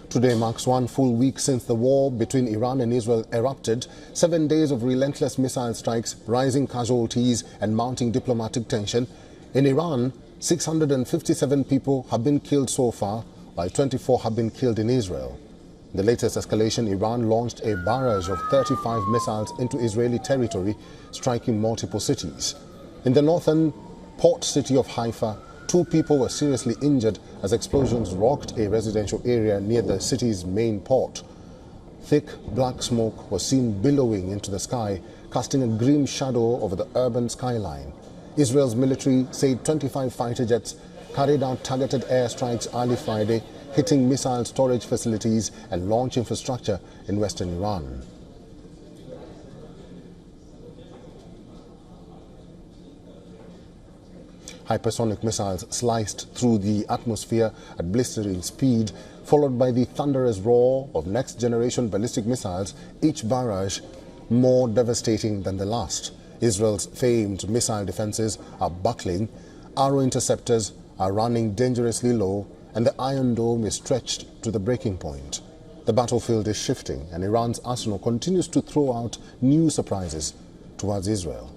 Today marks one full week since the war between Iran and Israel erupted. 7 days of relentless missile strikes, rising casualties and mounting diplomatic tension. In Iran, 657 people have been killed so far, while 24 have been killed in Israel. In the latest escalation, Iran launched a barrage of 35 missiles into Israeli territory, striking multiple cities. In the northern port city of Haifa, 2 people were seriously injured as explosions rocked a residential area near the city's main port. Thick black smoke was seen billowing into the sky, casting a grim shadow over the urban skyline. Israel's military said 25 fighter jets carried out targeted airstrikes early Friday, hitting missile storage facilities and launch infrastructure in western Iran. Hypersonic missiles sliced through the atmosphere at blistering speed, followed by the thunderous roar of next-generation ballistic missiles, each barrage more devastating than the last. Israel's famed missile defenses are buckling, arrow interceptors are running dangerously low, and the Iron Dome is stretched to the breaking point. The battlefield is shifting, and Iran's arsenal continues to throw out new surprises towards Israel.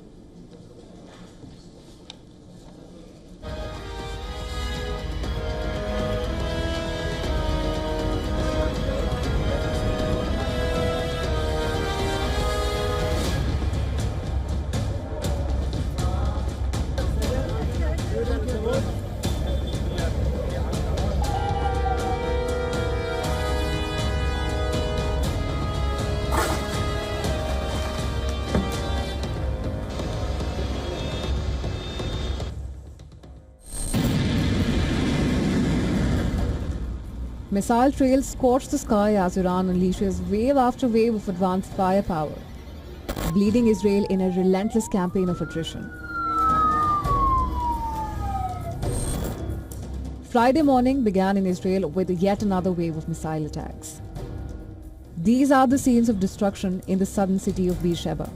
Missile trails scorch the sky as Iran unleashes wave after wave of advanced firepower, bleeding Israel in a relentless campaign of attrition. Friday morning began in Israel with yet another wave of missile attacks. These are the scenes of destruction in the southern city of Bushehr.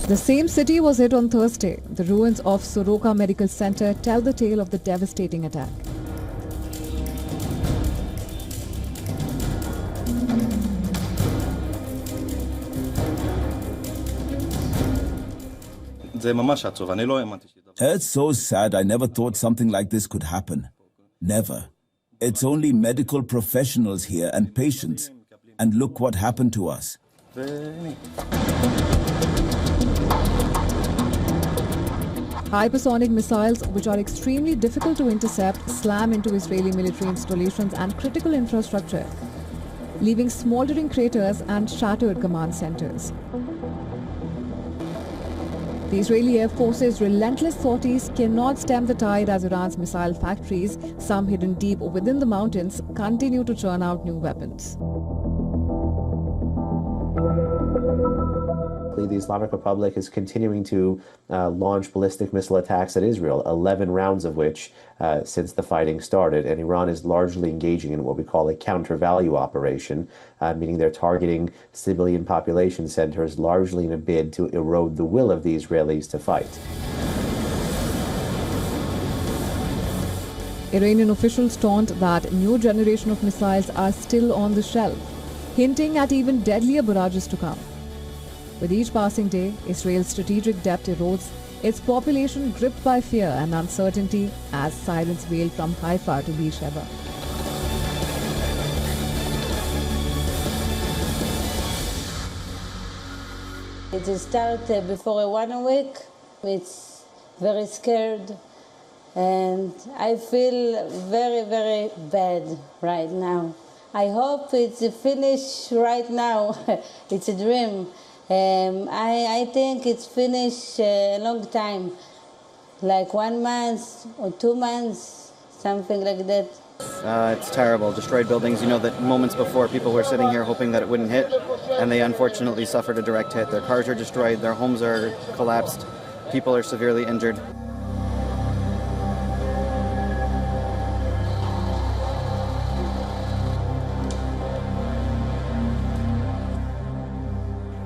The same city was hit on Thursday. The ruins of Soroka Medical Center tell the tale of the devastating attack. It's so sad. I never thought something like this could happen. Never. It's only medical professionals here and patients. And look what happened to us. Hypersonic missiles, which are extremely difficult to intercept, slam into Israeli military installations and critical infrastructure, leaving smoldering craters and shattered command centers. The Israeli Air Force's relentless sorties cannot stem the tide as Iran's missile factories, some hidden deep within the mountains, continue to churn out new weapons. The Islamic Republic is continuing to launch ballistic missile attacks at Israel, 11 rounds of which since the fighting started. And Iran is largely engaging in what we call a counter-value operation, meaning they're targeting civilian population centers largely in a bid to erode the will of the Israelis to fight. Iranian officials taunt that new generation of missiles are still on the shelf, hinting at even deadlier barrages to come. With each passing day, Israel's strategic depth erodes, its population gripped by fear and uncertainty as sirens wail from Haifa to Bushehr. It started before 1 week. It's very scared, and I feel very, very bad right now. I hope it's finished right now. It's a dream. I think it's finished a long time, like 1 month or 2 months, something like that. It's terrible. Destroyed buildings. You know that moments before people were sitting here hoping that it wouldn't hit, and they unfortunately suffered a direct hit. Their cars are destroyed, their homes are collapsed, people are severely injured.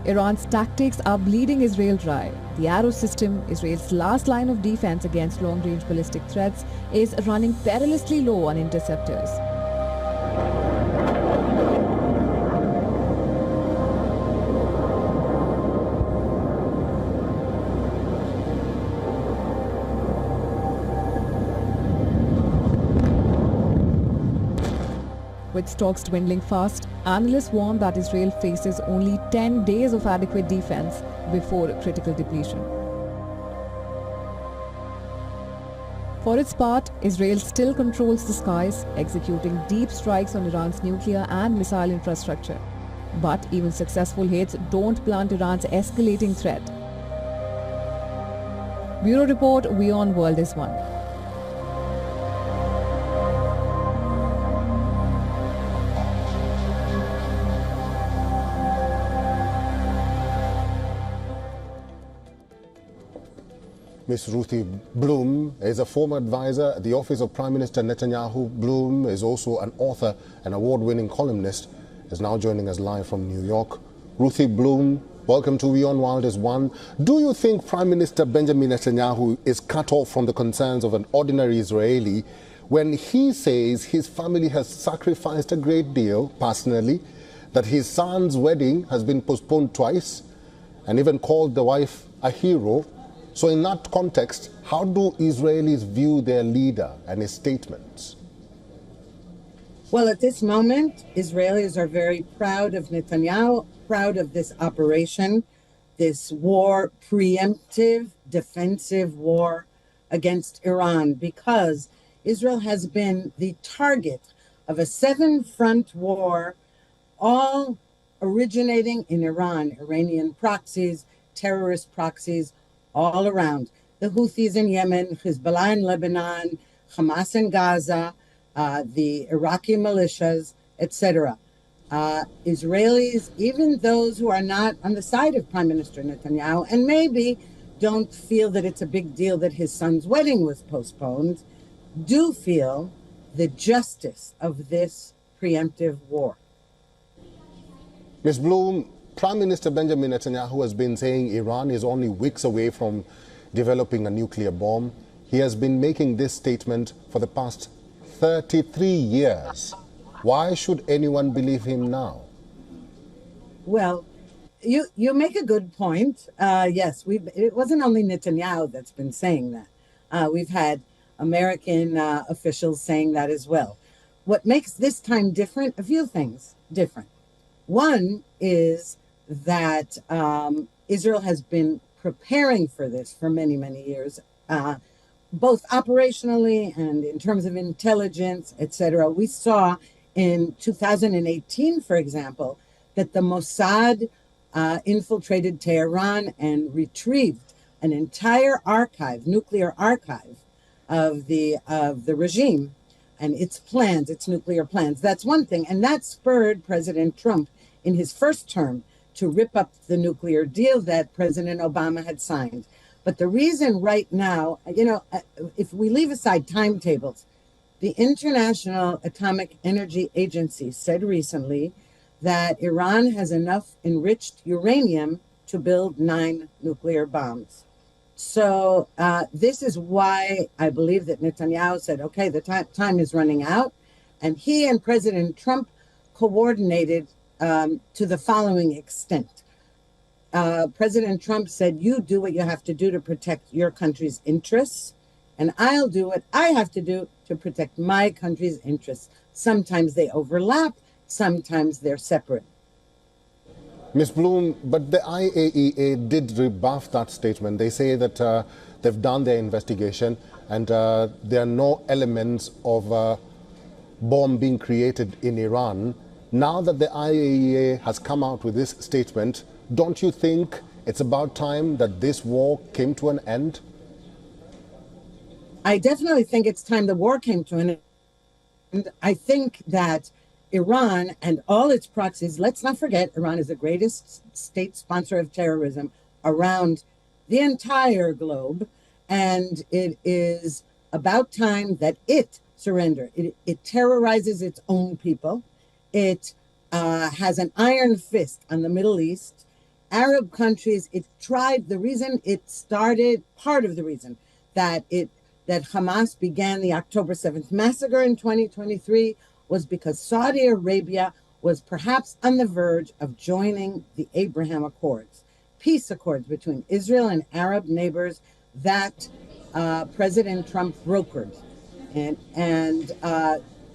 Iran's tactics are bleeding Israel dry. The Arrow system, Israel's last line of defense against long-range ballistic threats, is running perilously low on interceptors. With stocks dwindling fast, analysts warn that Israel faces only 10 days of adequate defense before critical depletion. For its part, Israel still controls the skies, executing deep strikes on Iran's nuclear and missile infrastructure. But even successful hits don't blunt Iran's escalating threat. Bureau Report, WION World is One. Ms. Ruthie Bloom is a former advisor at the office of Prime Minister Netanyahu. Bloom is also an author and award-winning columnist, is now joining us live from New York. Ruthie Bloom, welcome to WION World is One. Do you think Prime Minister Benjamin Netanyahu is cut off from the concerns of an ordinary Israeli when he says his family has sacrificed a great deal personally, that his son's wedding has been postponed twice, and even called the wife a hero? So in that context, how do Israelis view their leader and his statements? Well, at this moment, Israelis are very proud of Netanyahu, proud of this operation, this war, preemptive, defensive war against Iran, because Israel has been the target of a 7-front war, all originating in Iran, Iranian proxies, terrorist proxies, all around. The Houthis in Yemen, Hezbollah in Lebanon, Hamas in Gaza, the Iraqi militias, etc. Israelis, even those who are not on the side of Prime Minister Netanyahu, and maybe don't feel that it's a big deal that his son's wedding was postponed, do feel the justice of this preemptive war. Ms. Bloom, Prime Minister Benjamin Netanyahu has been saying Iran is only weeks away from developing a nuclear bomb. He has been making this statement for the past 33 years. Why should anyone believe him now? Well, you make a good point. Yes, it wasn't only Netanyahu that's been saying that. We've had American officials saying that as well. What makes this time different? A few things different. One is that Israel has been preparing for this for many, many years, both operationally and in terms of intelligence, etc. We saw in 2018, for example, that the Mossad infiltrated Tehran and retrieved an entire archive, nuclear archive of the regime and its plans, its nuclear plans. That's one thing. And that spurred President Trump in his first term to rip up the nuclear deal that President Obama had signed. But the reason right now, if we leave aside timetables, the International Atomic Energy Agency said recently that Iran has enough enriched uranium to build 9 nuclear bombs. So this is why I believe that Netanyahu said, okay, the time is running out. And he and President Trump coordinated to the following extent. President Trump said, you do what you have to do to protect your country's interests, and I'll do what I have to do to protect my country's interests. Sometimes they overlap, sometimes they're separate. Ms. Bloom, but the IAEA did rebuff that statement. They say that they've done their investigation and there are no elements of bomb being created in Iran. Now that the IAEA has come out with this statement, don't you think it's about time that this war came to an end? I definitely think it's time the war came to an end. I think that Iran and all its proxies, let's not forget, Iran is the greatest state sponsor of terrorism around the entire globe. And it is about time that it surrender. It terrorizes its own people. It has an iron fist on the Middle East. Arab countries, it tried, the reason it started, part of the reason that Hamas began the October 7th massacre in 2023 was because Saudi Arabia was perhaps on the verge of joining the Abraham Accords, peace accords between Israel and Arab neighbors that President Trump brokered. And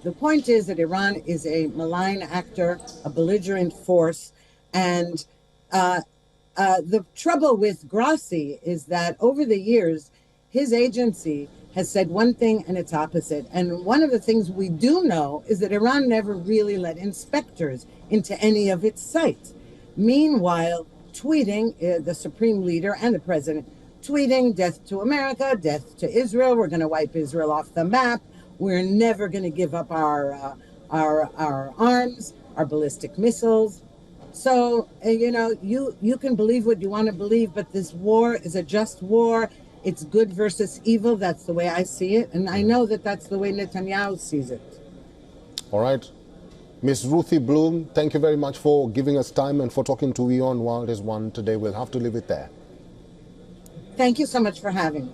The point is that Iran is a malign actor, a belligerent force, and the trouble with Grassi is that over the years, his agency has said one thing and its opposite. And one of the things we do know is that Iran never really let inspectors into any of its sites. Meanwhile, tweeting, the supreme leader and the president, tweeting death to America, death to Israel, we're going to wipe Israel off the map, we're never going to give up our arms, our ballistic missiles. So, you can believe what you want to believe, but this war is a just war. It's good versus evil. That's the way I see it. And I know that that's the way Netanyahu sees it. All right. Miss Ruthie Bloom, thank you very much for giving us time and for talking to WION World is One today. We'll have to leave it there. Thank you so much for having me.